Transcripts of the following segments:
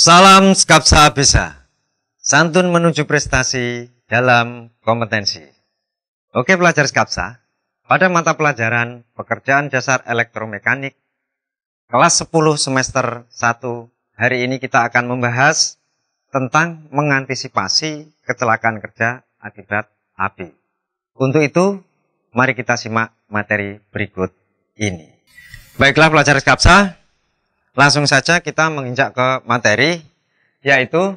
Salam Skapsa Bisa, santun menuju prestasi dalam kompetensi. Oke pelajar Skapsa, pada mata pelajaran pekerjaan dasar elektromekanik kelas 10 semester 1, hari ini kita akan membahas tentang mengantisipasi kecelakaan kerja akibat api. Untuk itu, mari kita simak materi berikut ini. Baiklah pelajar Skapsa, langsung saja kita menginjak ke materi, yaitu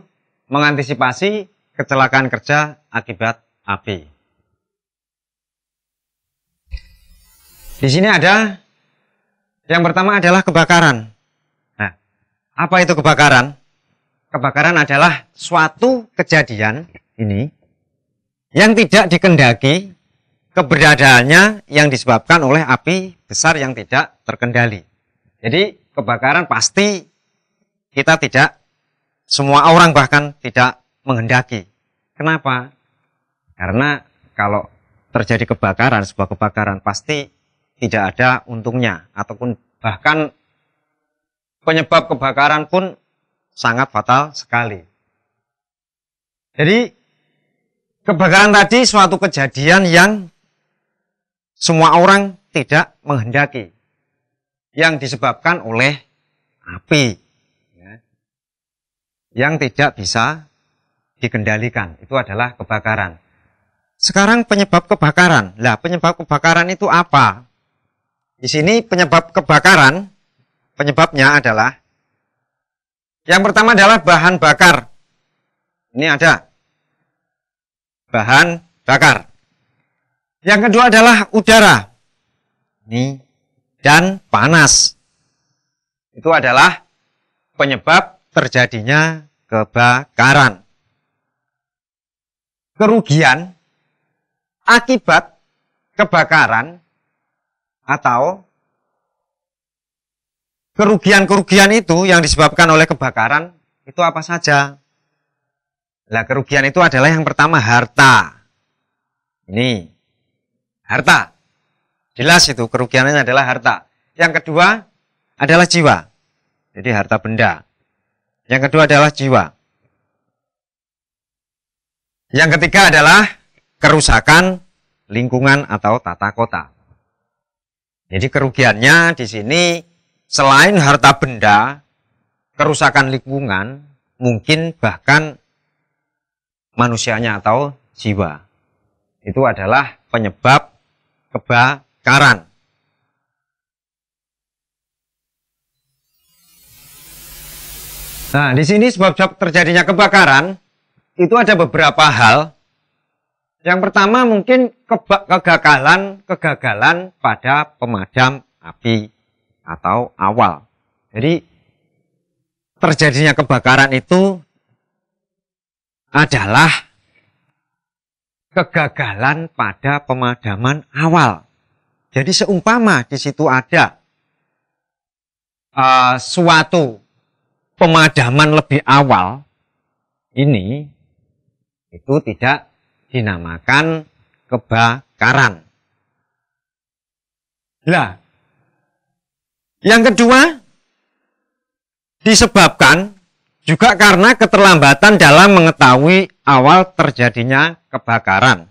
mengantisipasi kecelakaan kerja akibat api. Di sini ada yang pertama adalah kebakaran. Nah, apa itu kebakaran? Kebakaran adalah suatu kejadian ini yang tidak dikendaki, keberadaannya yang disebabkan oleh api besar yang tidak terkendali. Jadi kebakaran pasti kita tidak, semua orang bahkan tidak menghendaki. Kenapa? Karena kalau terjadi kebakaran, sebuah kebakaran pasti tidak ada untungnya, ataupun bahkan penyebab kebakaran pun sangat fatal sekali. Jadi kebakaran tadi suatu kejadian yang semua orang tidak menghendaki, yang disebabkan oleh api ya, yang tidak bisa dikendalikan. Itu adalah kebakaran. Sekarang penyebab kebakaran. Lah, penyebab kebakaran itu apa? Di sini penyebab kebakaran, penyebabnya adalah yang pertama adalah bahan bakar. Ini ada bahan bakar. Yang kedua adalah udara. Ini dan panas. Itu adalah penyebab terjadinya kebakaran. Kerugian akibat kebakaran atau kerugian-kerugian itu yang disebabkan oleh kebakaran itu apa saja? Nah, kerugian itu adalah yang pertama harta. Ini harta. Jelas itu kerugiannya adalah harta. Yang kedua adalah jiwa. Jadi harta benda. Yang kedua adalah jiwa. Yang ketiga adalah kerusakan lingkungan atau tata kota. Jadi kerugiannya di sini selain harta benda, kerusakan lingkungan, mungkin bahkan manusianya atau jiwa. Itu adalah penyebab kebakaran. Nah, di sini sebab terjadinya kebakaran itu ada beberapa hal. Yang pertama mungkin kegagalan pada pemadam api atau awal. Jadi terjadinya kebakaran itu adalah kegagalan pada pemadaman awal. Jadi seumpama di situ ada suatu pemadaman lebih awal, ini itu tidak dinamakan kebakaran. Nah, yang kedua disebabkan juga karena keterlambatan dalam mengetahui awal terjadinya kebakaran,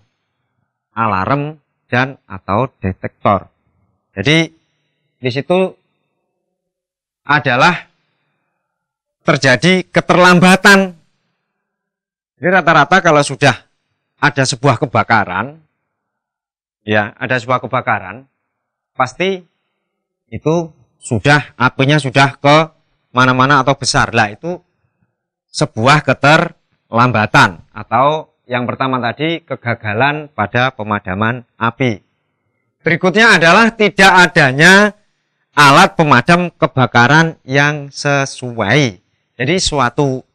alarm dan atau detektor. Jadi di situ adalah terjadi keterlambatan. Jadi rata-rata kalau sudah ada sebuah kebakaran, ya ada sebuah kebakaran, pasti itu sudah apinya sudah ke mana-mana atau besar. Lah itu sebuah keterlambatan atau yang pertama tadi kegagalan pada pemadaman api. Berikutnya adalah tidak adanya alat pemadam kebakaran yang sesuai. Jadi suatu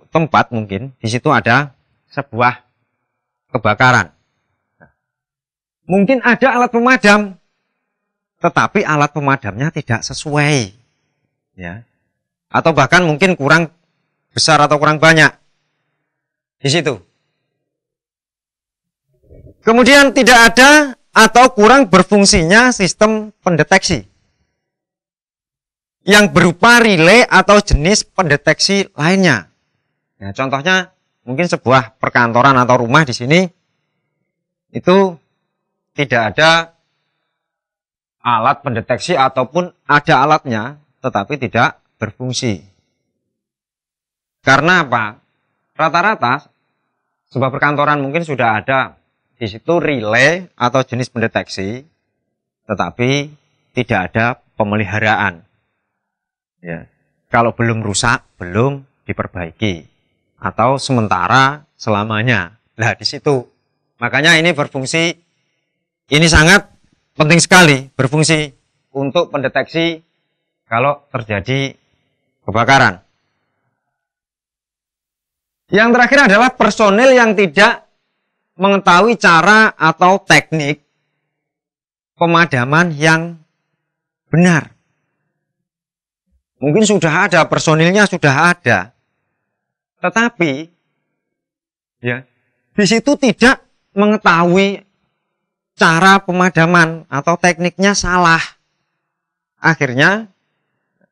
tempat mungkin di situ ada sebuah kebakaran. Mungkin ada alat pemadam, tetapi alat pemadamnya tidak sesuai, ya. Atau bahkan mungkin kurang besar atau kurang banyak di situ. Kemudian tidak ada atau kurang berfungsinya sistem pendeteksi. yang berupa relay atau jenis pendeteksi lainnya. Nah, contohnya mungkin sebuah perkantoran atau rumah di sini itu tidak ada alat pendeteksi ataupun ada alatnya tetapi tidak berfungsi. Karena apa? Rata-rata sebuah perkantoran mungkin sudah ada di situ relay atau jenis pendeteksi tetapi tidak ada pemeliharaan. Ya. Kalau belum rusak, belum diperbaiki atau sementara selamanya. Nah, di situ. Makanya ini berfungsi, ini sangat penting sekali berfungsi untuk pendeteksi kalau terjadi kebakaran. Yang terakhir adalah personil yang tidak mengetahui cara atau teknik pemadaman yang benar. Mungkin sudah ada, personilnya sudah ada. Tetapi ya, di situ tidak mengetahui cara pemadaman atau tekniknya salah. Akhirnya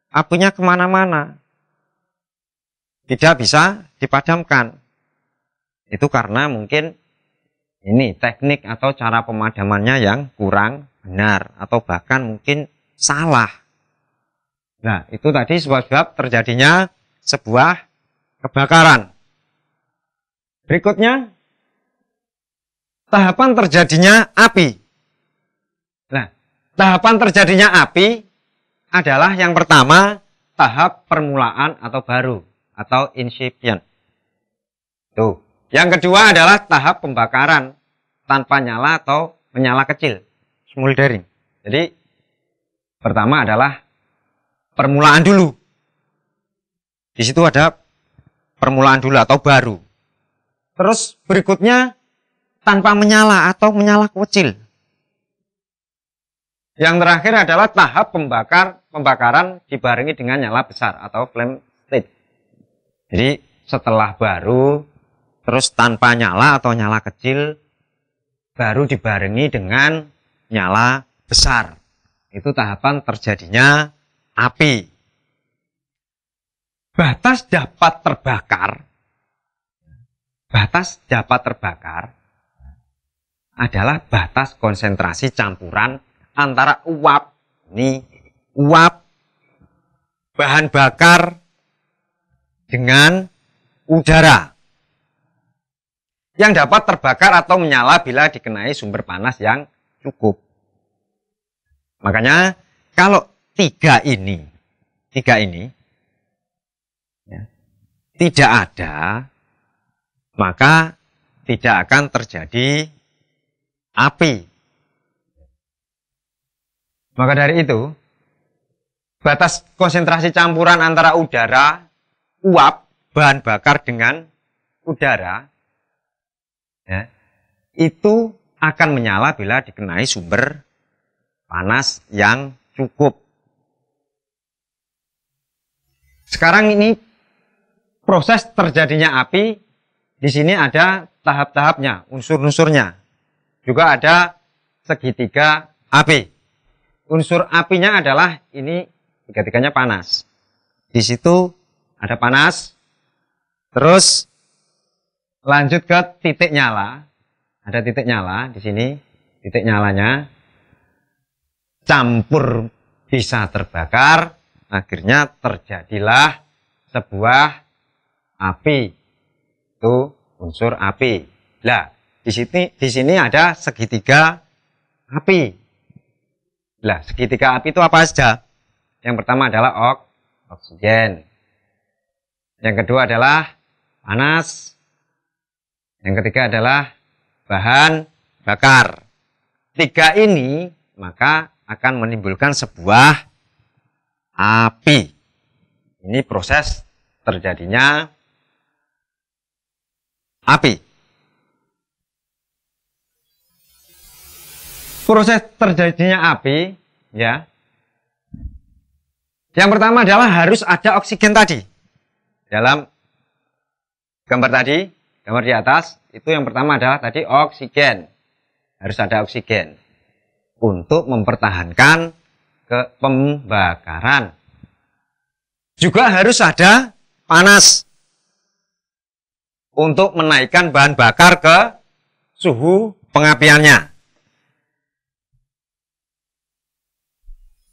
apinya kemana-mana. Tidak bisa dipadamkan. Itu karena mungkin ini teknik atau cara pemadamannya yang kurang benar. Atau bahkan mungkin salah. Nah, itu tadi sebab-sebab terjadinya sebuah kebakaran. Berikutnya, tahapan terjadinya api. Nah, tahapan terjadinya api adalah yang pertama, tahap permulaan atau baru, atau incipient. Tuh. Yang kedua adalah tahap pembakaran tanpa nyala atau menyala kecil, smoldering. Jadi, pertama adalah permulaan dulu. Di situ ada permulaan dulu atau baru. Terus berikutnya tanpa menyala atau menyala kecil. Yang terakhir adalah tahap pembakaran dibarengi dengan nyala besar atau flame state. Jadi setelah baru, terus tanpa nyala atau nyala kecil, baru dibarengi dengan nyala besar. Itu tahapan terjadinya api. Batas dapat terbakar adalah batas konsentrasi campuran antara uap, bahan bakar dengan udara yang dapat terbakar atau menyala bila dikenai sumber panas yang cukup. Makanya kalau tiga ini ya, tidak ada, maka tidak akan terjadi api. Maka dari itu, batas konsentrasi campuran antara udara, uap, bahan bakar dengan udara, ya, itu akan menyala bila dikenai sumber panas yang cukup. Sekarang ini proses terjadinya api, di sini ada tahap-tahapnya, unsur-unsurnya. Juga ada segitiga api. Unsur apinya adalah ini tiga-tiganya panas. Di situ ada panas. Terus lanjut ke titik nyala. Ada titik nyala di sini, titik nyalanya campur bisa terbakar. Akhirnya terjadilah sebuah api. Itu unsur api. Nah, di sini ada segitiga api. Nah, segitiga api itu apa saja? Yang pertama adalah oksigen. Yang kedua adalah panas. Yang ketiga adalah bahan bakar. Tiga ini maka akan menimbulkan sebuah api. Ini proses terjadinya api. Proses terjadinya api, ya. Yang pertama adalah harus ada oksigen tadi. Dalam gambar tadi, gambar di atas, itu yang pertama adalah tadi oksigen. Harus ada oksigen untuk mempertahankan ke pembakaran. juga harus ada panas untuk menaikkan bahan bakar ke suhu pengapiannya.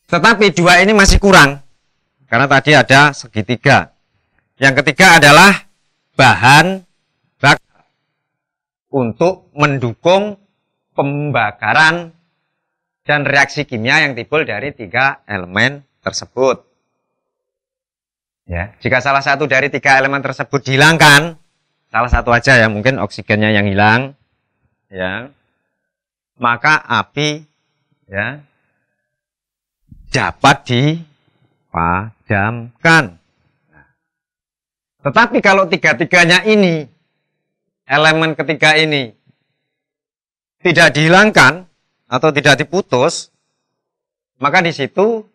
Tetapi dua ini masih kurang, karena tadi ada segitiga. Yang ketiga adalah bahan bakar untuk mendukung pembakaran dan reaksi kimia yang timbul dari tiga elemen tersebut. Ya, jika salah satu dari tiga elemen tersebut dihilangkan, salah satu aja ya, mungkin oksigennya yang hilang, ya, maka api ya dapat dipadamkan. Tetapi kalau tiga-tiganya ini, elemen ketiga ini tidak dihilangkan atau tidak diputus, maka di situ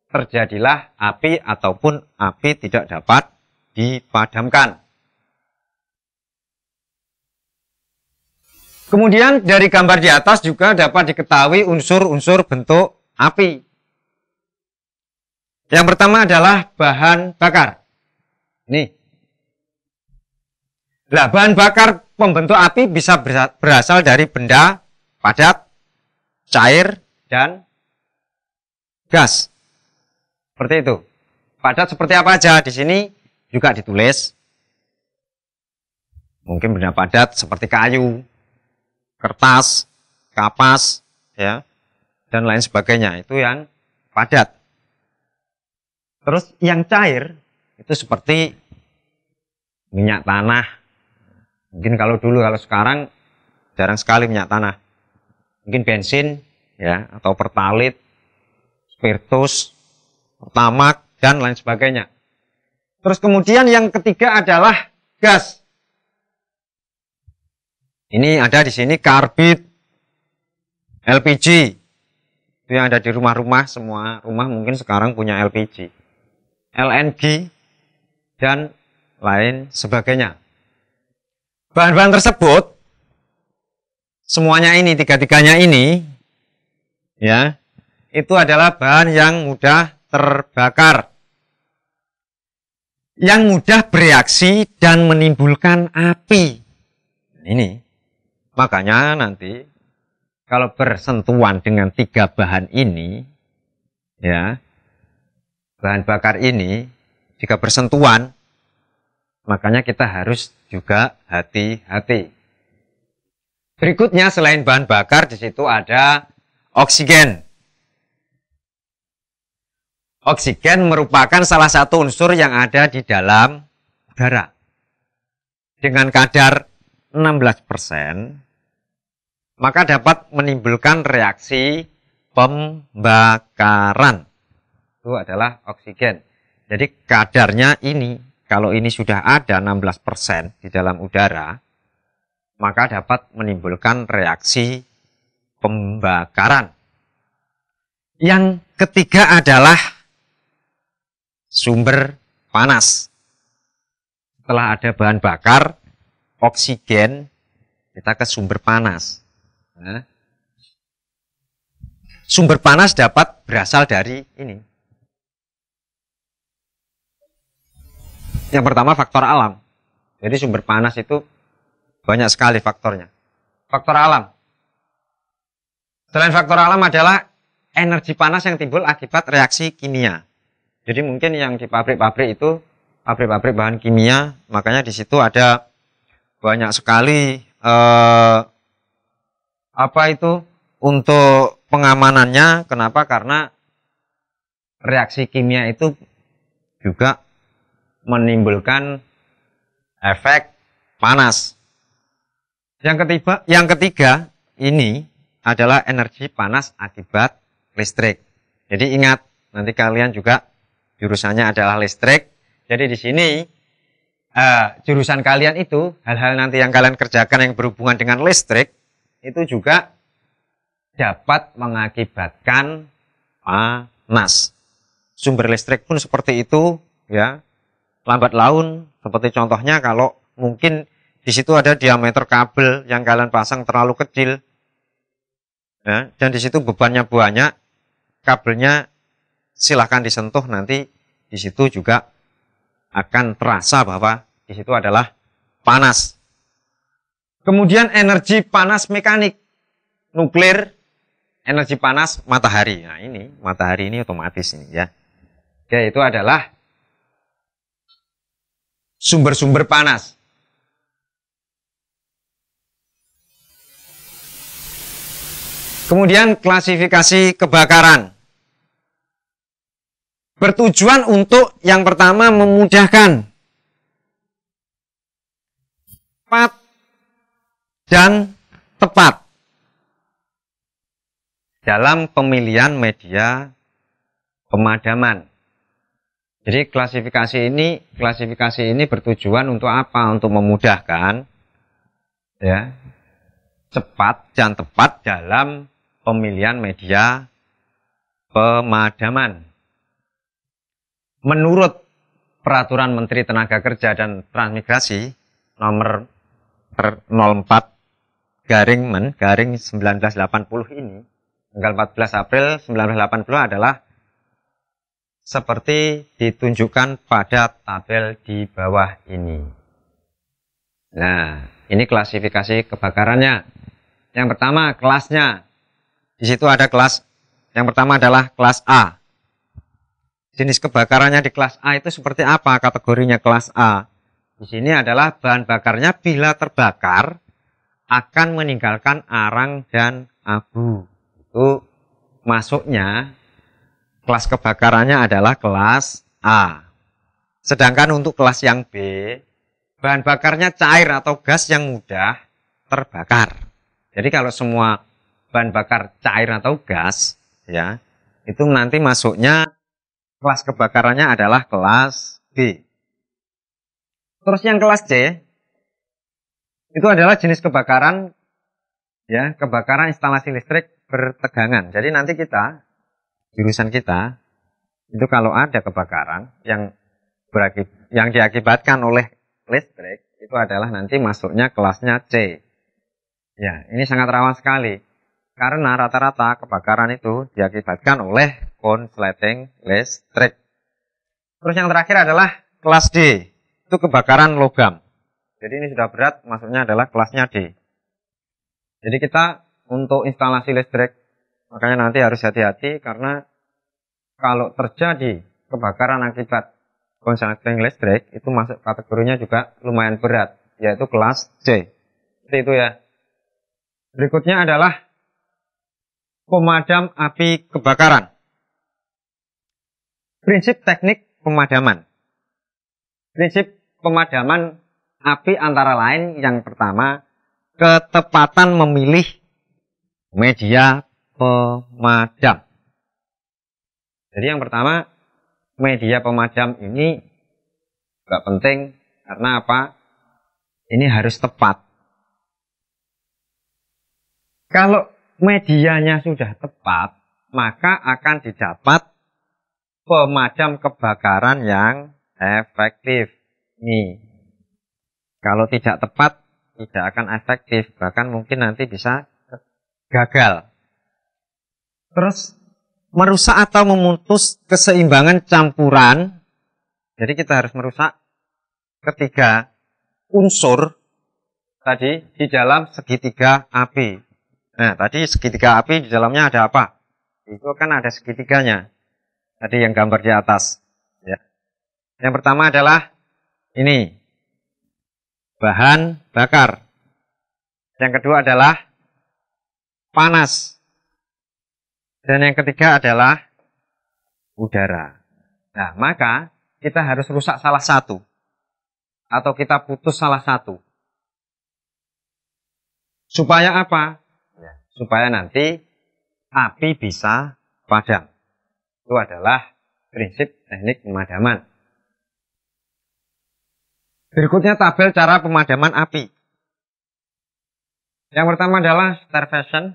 terjadilah api ataupun api tidak dapat dipadamkan. Kemudian dari gambar di atas juga dapat diketahui unsur-unsur bentuk api. Yang pertama adalah bahan bakar. Nih. Nah, bahan bakar pembentuk api bisa berasal dari benda padat, cair, dan gas. Seperti itu. Padat seperti apa aja? Di sini juga ditulis. Mungkin benda padat seperti kayu, kertas, kapas, ya, dan lain sebagainya. Itu yang padat. Terus yang cair itu seperti minyak tanah. Mungkin kalau dulu, kalau sekarang jarang sekali minyak tanah. Mungkin bensin, ya, atau pertalit, spiritus, pertamak, dan lain sebagainya. Terus kemudian yang ketiga adalah gas. Ini ada di sini karbit, LPG. Itu yang ada di rumah-rumah, semua rumah mungkin sekarang punya LPG. LNG, dan lain sebagainya. Bahan-bahan tersebut, semuanya ini, tiga-tiganya ini, ya, itu adalah bahan yang mudah terbakar, yang mudah bereaksi dan menimbulkan api. Ini, makanya nanti kalau bersentuhan dengan tiga bahan ini, ya, bahan bakar ini, jika bersentuhan, makanya kita harus juga hati-hati. Berikutnya selain bahan bakar, di situ ada oksigen. Oksigen merupakan salah satu unsur yang ada di dalam udara. Dengan kadar 16%, maka dapat menimbulkan reaksi pembakaran. Itu adalah oksigen. Jadi kadarnya ini, kalau ini sudah ada 16% di dalam udara, maka dapat menimbulkan reaksi pembakaran. Yang ketiga adalah sumber panas. Setelah ada bahan bakar, oksigen, kita ke sumber panas. Nah, sumber panas dapat berasal dari ini. Yang pertama faktor alam. Jadi sumber panas itu banyak sekali faktornya. Faktor alam. Selain faktor alam adalah energi panas yang timbul akibat reaksi kimia. Jadi mungkin yang di pabrik-pabrik itu, pabrik-pabrik bahan kimia, makanya di situ ada banyak sekali untuk pengamanannya. Kenapa? Karena reaksi kimia itu juga menimbulkan efek panas. Yang ketiga ini adalah energi panas akibat listrik. Jadi ingat, nanti kalian juga jurusannya adalah listrik. Jadi di sini jurusan kalian itu, hal-hal nanti yang kalian kerjakan yang berhubungan dengan listrik, itu juga dapat mengakibatkan panas. Sumber listrik pun seperti itu, ya. Lambat laun, seperti contohnya kalau mungkin di situ ada diameter kabel yang kalian pasang terlalu kecil, ya, dan di situ bebannya banyak, kabelnya silahkan disentuh, nanti di situ juga akan terasa bahwa di situ adalah panas. Kemudian energi panas mekanik, nuklir, energi panas matahari. Nah ini, matahari ini otomatis ini ya. Yaitu adalah sumber-sumber panas. Kemudian klasifikasi kebakaran. Bertujuan untuk yang pertama memudahkan cepat dan tepat dalam pemilihan media pemadaman. Jadi klasifikasi ini bertujuan untuk apa? Untuk memudahkan ya, cepat dan tepat dalam pemilihan media pemadaman. Menurut Peraturan Menteri Tenaga Kerja dan Transmigrasi nomor 04/1980 ini, tanggal 14 April 1980 adalah seperti ditunjukkan pada tabel di bawah ini. Nah, ini klasifikasi kebakarannya. Yang pertama kelasnya. Di situ ada kelas. Yang pertama adalah kelas A. Jenis kebakarannya di kelas A itu seperti apa? Kategorinya kelas A. Di sini adalah bahan bakarnya bila terbakar akan meninggalkan arang dan abu. Itu masuknya kelas kebakarannya adalah kelas A. Sedangkan untuk kelas yang B, bahan bakarnya cair atau gas yang mudah terbakar. Jadi kalau semua bahan bakar cair atau gas, ya, itu nanti masuknya kelas kebakarannya adalah kelas B. Terus yang kelas C, itu adalah jenis kebakaran, ya, kebakaran instalasi listrik bertegangan. Jadi nanti kita, jurusan kita, itu kalau ada kebakaran yang diakibatkan oleh listrik, itu adalah nanti masuknya kelasnya C. Ya, ini sangat rawan sekali. Karena rata-rata kebakaran itu diakibatkan oleh konsleting listrik. Terus yang terakhir adalah kelas D. Itu kebakaran logam. Jadi ini sudah berat, masuknya adalah kelasnya D. Jadi kita untuk instalasi listrik, makanya nanti harus hati-hati karena kalau terjadi kebakaran akibat konsleting listrik, itu masuk kategorinya juga lumayan berat, yaitu kelas C. Seperti itu ya. Berikutnya adalah pemadam api kebakaran. Prinsip teknik pemadaman. Prinsip pemadaman api antara lain yang pertama, ketepatan memilih media pemadam. Jadi yang pertama, media pemadam ini juga penting karena apa? Ini harus tepat. Kalau medianya sudah tepat, maka akan didapat pemadam kebakaran yang efektif. Nih, kalau tidak tepat, tidak akan efektif, bahkan mungkin nanti bisa gagal. Terus, merusak atau memutus keseimbangan campuran. Jadi kita harus merusak ketiga unsur tadi di dalam segitiga api. Nah, tadi segitiga api di dalamnya ada apa? Itu kan ada segitiganya. Tadi yang gambar di atas. Ya. Yang pertama adalah ini, bahan bakar. Yang kedua adalah panas. Dan yang ketiga adalah udara. Nah, maka kita harus rusak salah satu. Atau kita putus salah satu. Supaya apa? Supaya nanti api bisa padam. Itu adalah prinsip teknik pemadaman. Berikutnya tabel cara pemadaman api. Yang pertama adalah starvation.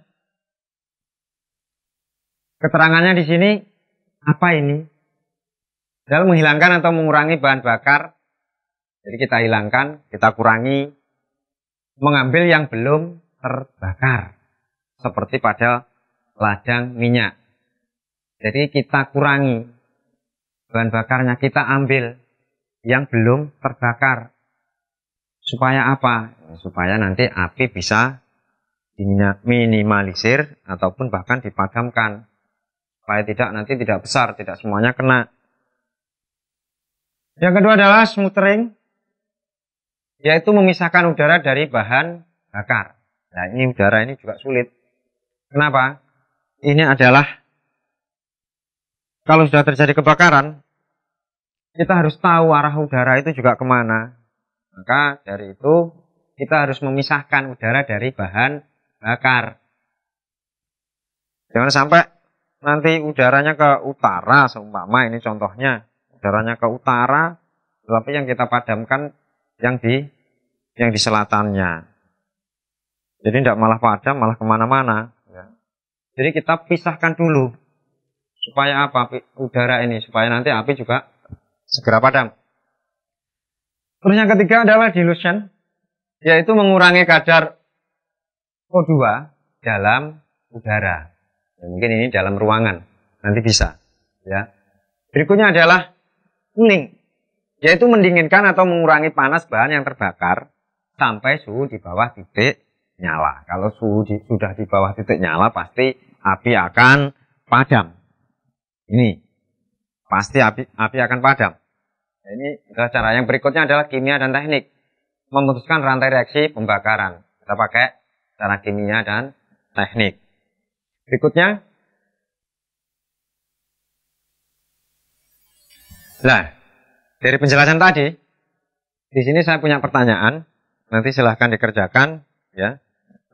Keterangannya di sini, apa ini? Dalam menghilangkan atau mengurangi bahan bakar. Jadi kita hilangkan, kita kurangi, mengambil yang belum terbakar. Seperti pada ladang minyak. Jadi kita kurangi bahan bakarnya kita ambil yang belum terbakar. Supaya apa? Supaya nanti api bisa diminimalisir ataupun bahkan dipadamkan. Supaya nanti tidak besar, tidak semuanya kena. Yang kedua adalah smothering, yaitu memisahkan udara dari bahan bakar. Nah, ini udara ini juga sulit. Kenapa? Ini adalah, kalau sudah terjadi kebakaran, kita harus tahu arah udara itu juga kemana. Maka dari itu, kita harus memisahkan udara dari bahan bakar. Jangan sampai nanti udaranya ke utara, seumpama ini contohnya, udaranya ke utara, tetapi yang kita padamkan yang di selatannya. Jadi tidak malah padam, malah kemana-mana. Ya. Jadi kita pisahkan dulu. Supaya apa? Udara ini, supaya nanti api juga segera padam. Terus yang ketiga adalah dilution, yaitu mengurangi kadar O2 dalam udara. Ya, mungkin ini dalam ruangan, nanti bisa. Ya. Berikutnya adalah cooling, yaitu mendinginkan atau mengurangi panas bahan yang terbakar sampai suhu di bawah titik nyala. Kalau suhu sudah di bawah titik nyala, pasti api akan padam. Ini pasti api akan padam. Nah, ini adalah cara. Yang berikutnya adalah kimia dan teknik, memutuskan rantai reaksi pembakaran. Kita pakai cara kimia dan teknik. Berikutnya, nah, dari penjelasan tadi, di sini saya punya pertanyaan, nanti silahkan dikerjakan, ya.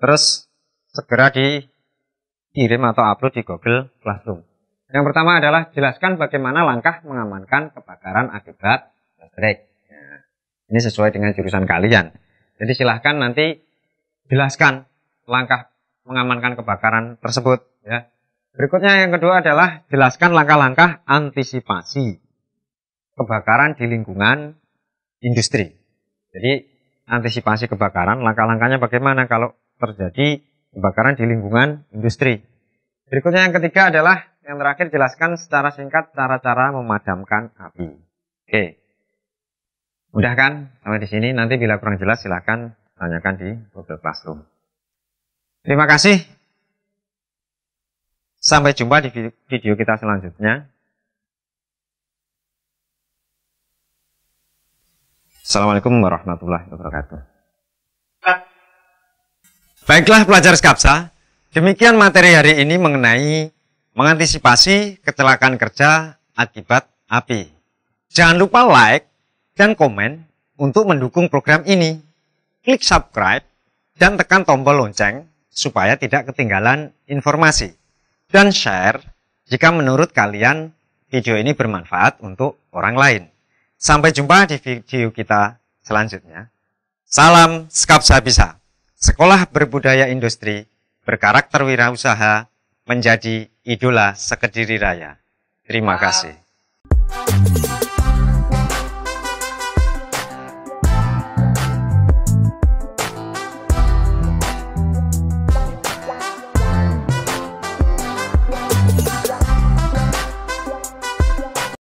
Terus segera dikirim atau upload di Google Classroom. Yang pertama adalah jelaskan bagaimana langkah mengamankan kebakaran akibat listrik. Nah, ini sesuai dengan jurusan kalian. Jadi silahkan nanti jelaskan langkah mengamankan kebakaran tersebut. Ya. Berikutnya yang kedua adalah jelaskan langkah-langkah antisipasi kebakaran di lingkungan industri. Jadi antisipasi kebakaran, langkah-langkahnya bagaimana kalau terjadi kebakaran di lingkungan industri. Berikutnya yang ketiga adalah, yang terakhir jelaskan secara singkat cara-cara memadamkan api. Oke. Mudah kan? Sampai di sini. Nanti bila kurang jelas silahkan tanyakan di Google Classroom. Terima kasih. Sampai jumpa di video kita selanjutnya. Assalamualaikum warahmatullahi wabarakatuh. Baiklah pelajar Skapsa, demikian materi hari ini mengenai mengantisipasi kecelakaan kerja akibat api. Jangan lupa like dan komen untuk mendukung program ini. Klik subscribe dan tekan tombol lonceng supaya tidak ketinggalan informasi. Dan share jika menurut kalian video ini bermanfaat untuk orang lain. Sampai jumpa di video kita selanjutnya. Salam Skapsa Bisa. Sekolah berbudaya industri, berkarakter wirausaha, menjadi idola sekediri raya. Terima kasih.